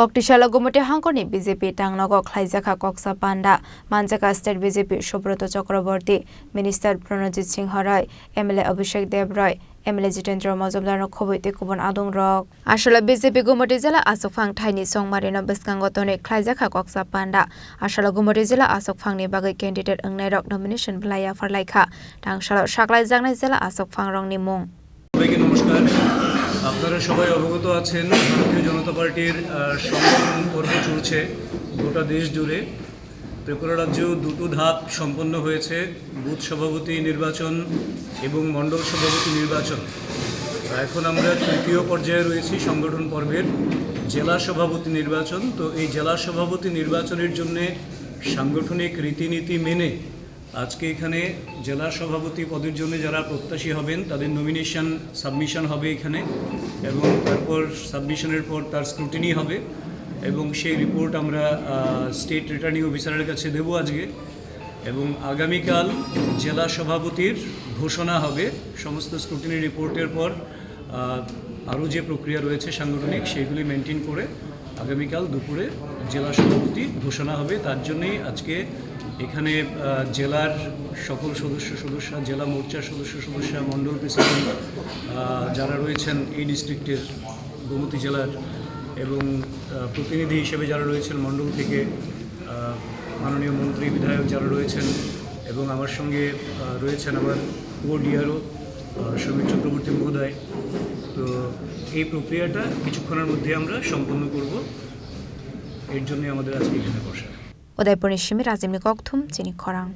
Koktishala Gumute Hankoni BJP Tangnogok Haizaka Koksa Panda Manjaka State BJP Subroto Chakraborty Minister Pranajit Singh Harai MLA Abhishek Dev Roy MLA Jitendra Majumdar Khobite Kubon Adung Rok Ashala BJP Gumute Jila Asokphang Thaini Songmarino Beskangotone Haizaka Koksa Panda Ashala Gumute Jila Asokphang ni bagai candidate Angnai Rok nomination Blaya Farlaikha Tangshala Shaklai Jangnai Jila Asokphang Rong ni mung আপনারা সবাই অবগত আছেন ভারতীয় জনতা পার্টির সংগঠন পর্ব চলছে গোটা দেশ জুড়ে ত্রিপুরা রাজ্যে দুটো ধাপ সম্পন্ন হয়েছে বুথ সভাপতি নির্বাচন এবং মণ্ডল সভাপতি নির্বাচন এখন আমরা তৃতীয় পর্যায়ে রয়েছি সংগঠন পর্বের জেলা সভাপতি নির্বাচন তো এই জেলা সভাপতি নির্বাচনের জন্য সাংগঠনিক রীতিনীতি মেনে আজকে এখানে জেলা সভাপতি পদের জন্য যারা প্রত্যাশী হবেন তাদের নমিনেশন সাবমিশন হবে এখানে এবং তারপর সাবমিশনের পর তার স্ক্রুটিনি হবে এবং সেই রিপোর্ট আমরা স্টেট রিটার্নিং অফিসারের কাছে দেব আজকে এবং আগামীকাল জেলা সভাপতির ঘোষণা হবে সমস্ত স্ক্রুটিনি রিপোর্টের পর আরও যে প্রক্রিয়া রয়েছে সাংগঠনিক সেগুলি মেনটেন করে আগামীকাল দুপুরে জেলা সভাপতি ঘোষণা হবে তার জন্যই আজকে এখানে জেলার সকল সদস্য জেলা মোর্চার সদস্য মণ্ডল প্রেসিডেন্ট যারা রয়েছেন এই ডিস্ট্রিক্টের গোমতী জেলার এবং প্রতিনিধি হিসেবে যারা রয়েছেন মণ্ডল থেকে মাননীয় মন্ত্রী বিধায়ক যারা রয়েছেন এবং আমার সঙ্গে রয়েছেন আমার ডিআরও সমীর চক্রবর্তী মহোদয় তো এই প্রক্রিয়াটা কিছুক্ষণের মধ্যে আমরা সম্পন্ন করব এর জন্য আমাদের আজকে এখানে বসা Udaipur Nishimi Razimni Kokthum Chini Khorang